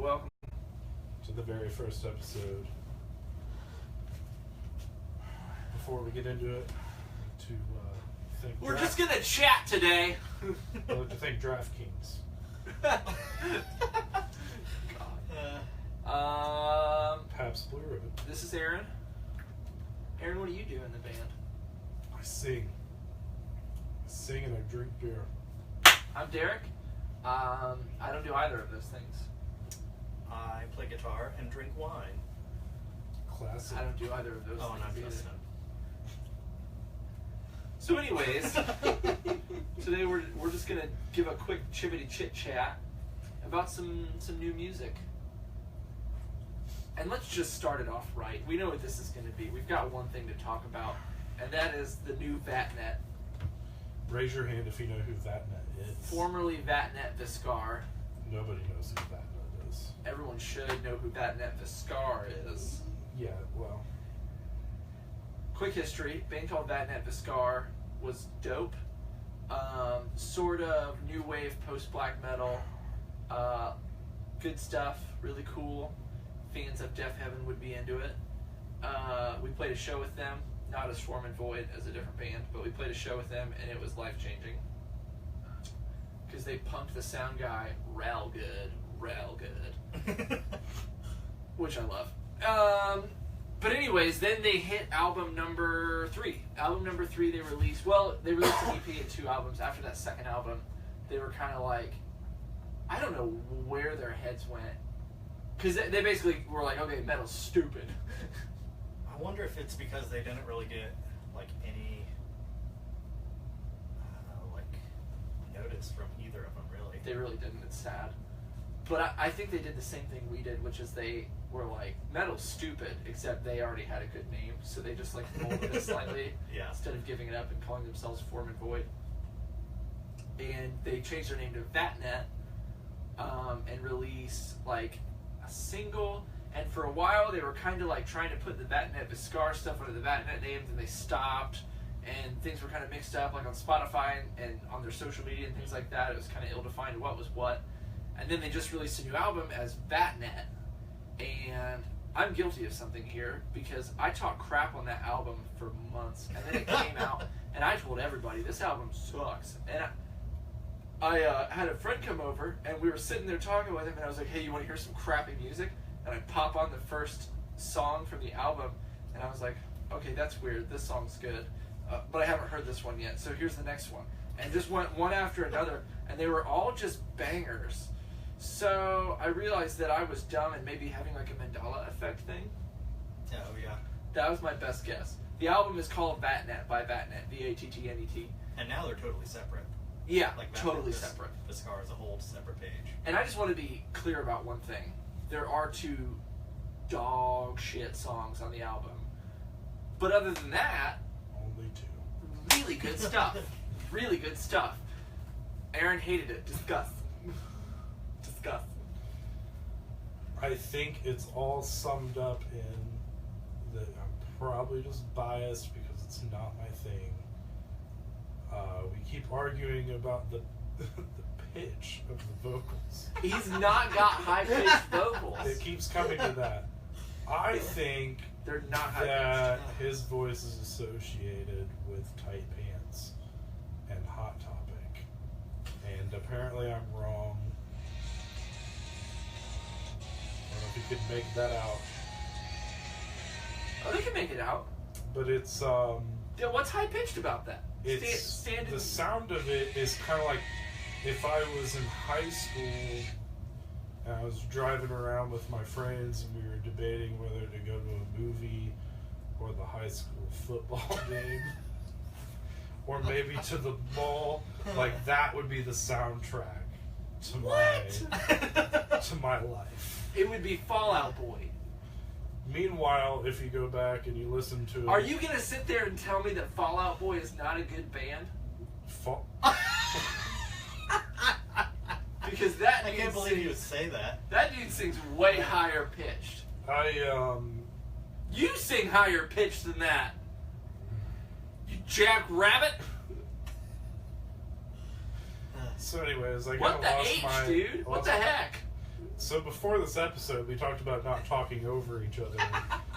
Welcome to the very first episode. Before we get into it, to thank We're just gonna chat today. I'd like to thank DraftKings. Pabst Blue Ribbon. This is Aaron. Aaron, what do you do in the band? I sing. I sing and I drink beer. I'm Derek. I don't do either of those things. I play guitar and drink wine. Classic. I don't do either of those Oh, and I'm things either. Justin. So anyways, today we're just gonna give a quick chivity chit chat about some new music. And let's just start it off right. We know what this is gonna be. We've got one thing to talk about, and that is the new VATNet. Raise your hand if you know who VATNet is. Formerly VATNet Viscar. Nobody knows who VATNet is. Everyone should know who VATNet Viscar is. Yeah, well. Quick history, band called VATNet Viscar was dope. Sort of new wave post-black metal. Good stuff, really cool. Fans of Deaf Heaven would be into it. We played a show with them, not as Form and Void, as a different band, but we played a show with them and it was life-changing. Because they punked the sound guy real good. Which I love. But anyways, then they hit album number 3. Album number 3 they released an EP and 2 albums. After that second album, they were kind of like, I don't know where their heads went. Because they basically were like, okay, metal's stupid. I wonder if it's because they didn't really get like any, notice from either of them really. They really didn't. It's sad. But I think they did the same thing we did, which is they were like, metal's stupid, except they already had a good name, so they just like molded it slightly instead of giving it up and calling themselves Form and Void. And they changed their name to VATNet and released like a single. And for a while, they were kind of like trying to put the VATNet Viscar stuff under the VATNet names, and they stopped. And things were kind of mixed up, like on Spotify and on their social media and things like that. It was kind of ill-defined what was what. And then they just released a new album as VATNet. And I'm guilty of something here because I talked crap on that album for months. And then it came out, and I told everybody, this album sucks. And I had a friend come over, and we were sitting there talking with him, and I was like, hey, you want to hear some crappy music? And I pop on the first song from the album, and I was like, okay, that's weird. This song's good. But I haven't heard this one yet, so here's the next one. And just went one after another, and they were all just bangers. So I realized that I was dumb and maybe having like a Mandela effect thing. Oh yeah. That was my best guess. The album is called VATNet by VATNet, VATTNET. And now they're totally separate. Yeah, Like totally separate. Viscar is a whole separate page. And I just want to be clear about one thing. There are 2 dog shit songs on the album. But other than that, Only 2. really good stuff. Really good stuff. Aaron hated it. Disgust. Disgust. I think it's all summed up in that I'm probably just biased because it's not my thing. We keep arguing about the pitch of the vocals. He's not got high-pitched vocals. It keeps coming to that. I think They're not that high-pitched. his voice is associated with Tight Pants and Hot Topic. And apparently I'm wrong. I don't know if you could make that out. Oh, they can make it out. But it's Yeah, what's high-pitched about that? it's the sound of it is kind of like if I was in high school and I was driving around with my friends and we were debating whether to go to a movie or the high school football game or maybe to the mall. Like that would be the soundtrack to my life. It would be Fall Out Boy. Meanwhile, if you go back and you listen to Are you going to sit there and tell me that Fall Out Boy is not a good band? Because that I dude can't believe you would say that. That dude sings way higher pitched. You sing higher pitched than that. You jackrabbit. So anyways, I What kinda the lost H, my... dude? What the heck? So before this episode, we talked about not talking over each other and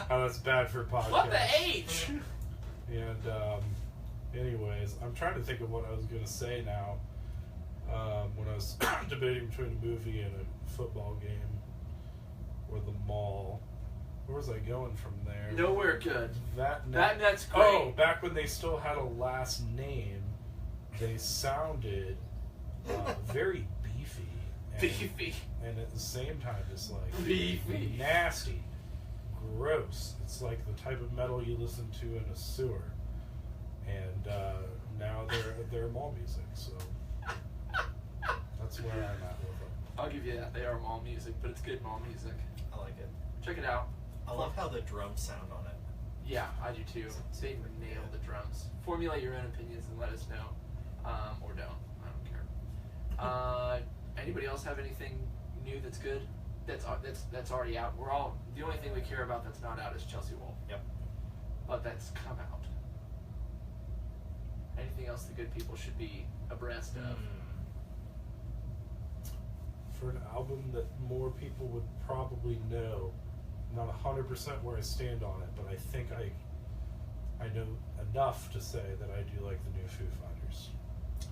how that's bad for podcasts. What the H? And anyways, I'm trying to think of what I was going to say now. When I was debating between a movie and a football game or the mall. Where was I going from there? Nowhere good. That's great. Oh, back when they still had a last name, they sounded very beefy. Beefy. And at the same time, it's like beefy, nasty, gross. It's like the type of metal you listen to in a sewer. And now they're mall music, so that's where I'm at with them. I'll give you that. They are mall music, but it's good mall music. I like it. Check it out. I love how the drums sound on it. Yeah, I do too. They nail the drums. Formulate your own opinions and let us know, or don't. I don't care. Anybody else have anything new that's good? That's already out. The only thing we care about that's not out is Chelsea Wolf. Yep. But that's come out. Anything else the good people should be abreast of? For an album that more people would probably know, I'm not 100% where I stand on it, but I think I know enough to say that I do like the new Foo Fighters.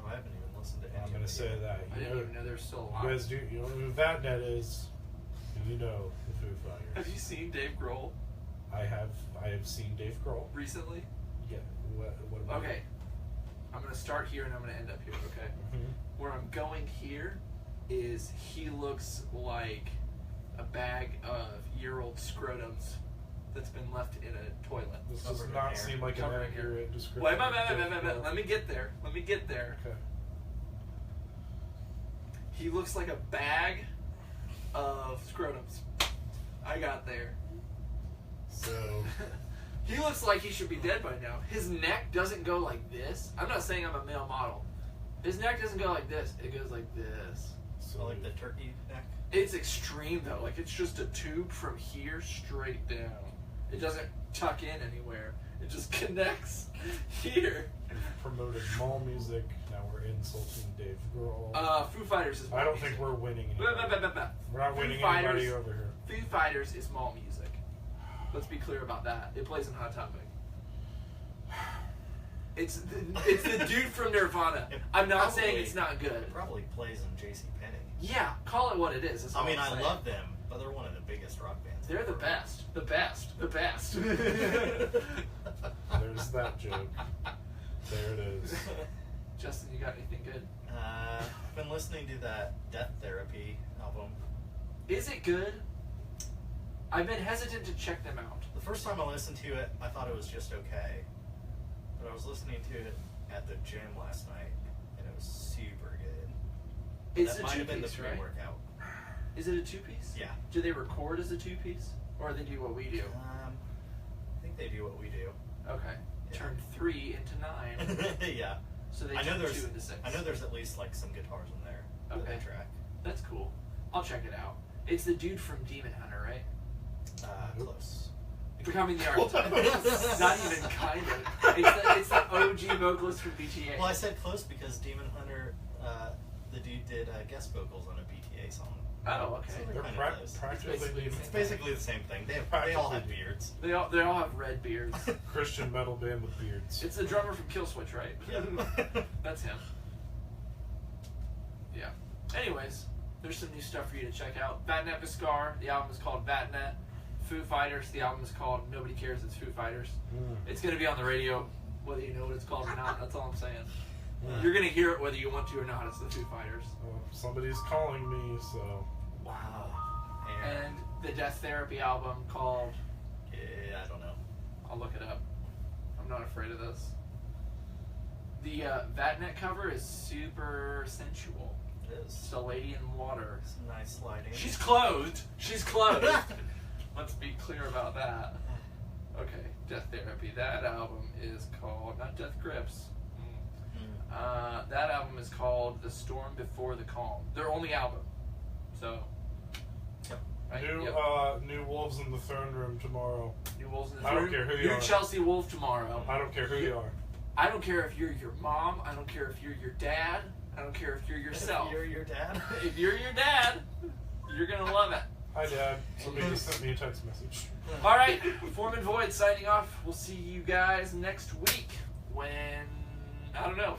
Oh, I haven't even listened to any. I'm going to say that. I didn't even know they're still alive. You guys do. You know who Vatnet is, and you know the Foo Fighters. Have you seen Dave Grohl? I have seen Dave Grohl. Recently? Yeah. What about Okay. it? I'm going to start here and I'm going to end up here, okay? Mm-hmm. Where I'm going here is he looks like a bag of year-old scrotums that's been left in a toilet. This does not seem like an accurate description. Wait, let me get there. Okay. He looks like a bag of scrotums. I got there. So... He looks like he should be dead by now. His neck doesn't go like this. I'm not saying I'm a male model. His neck doesn't go like this. It goes like this. So like the turkey neck? It's extreme though. Like it's just a tube from here straight down. It doesn't tuck in anywhere. It just connects here. Promoted mall music. Now we're insulting Dave Grohl. Foo Fighters is mall I don't music. think we're winning anybody. We're not winning anybody over here. Foo Fighters is mall music. Let's be clear about that. It plays in Hot Topic. It's the dude from Nirvana. I'm not saying it's not good. It probably plays in JCPenney. Yeah, call it what it is. I mean, I love them, but they're one of the biggest rock bands. They're the best. The best. The best. There's that joke. There it is. Justin, you got anything good? I've been listening to that Death Therapy album. Is it good? I've been hesitant to check them out. The first time I listened to it, I thought it was just okay. But I was listening to it at the gym last night, and it was super good. It's that a might have been the two-piece, right? pre-workout. Is it a two-piece? Yeah. Do they record as a two-piece? Or they do what we do? I think they do what we do. Okay. Yeah. Turn 3 into 9. Yeah. So they I know turn there's 2 into 6. I know there's at least like some guitars in there. Okay. The track. That's cool. I'll check it out. It's the dude from Demon Hunter, right? Close. Becoming the Archetype. Not even kind of. It's the OG vocalist from BTA. Well, I said close because Demon Hunter, the dude did guest vocals on a BTA song. Oh, okay. So They're kinda close. practically It's basically the same thing. They all have beards. They all have red beards. Christian metal band with beards. It's the drummer from Killswitch, right? Yeah. That's him. Yeah. Anyways, there's some new stuff for you to check out. Vatnet Biscar, the album is called Vatnet. Foo Fighters, the album is called Nobody Cares, It's Foo Fighters. It's going to be on the radio, whether you know what it's called or not. That's all I'm saying. You're going to hear it whether you want to or not. It's the Foo Fighters. Somebody's calling me, so... Wow. And the Death Therapy album called... Yeah, I don't know. I'll look it up. I'm not afraid of this. The Vatnet cover is super sensual. It is. It's a lady in water. Some nice lighting. She's clothed. She's clothed. Let's be clear about that. Okay, Death Therapy. That album is called, not Death Grips. That album is called The Storm Before the Calm. Their only album. So, right? New Wolves in the Throne Room tomorrow. New Wolves in the I Throne don't care who you New are. Chelsea Wolf tomorrow. I don't care who you are. I don't care if you're your mom. I don't care if you're your dad. I don't care if you're yourself. If you're your dad. If you're your dad, You're going to love it. Hi, Dad. Somebody just sent me a text message. All right, Foreman Void signing off. We'll see you guys next week when, I don't know.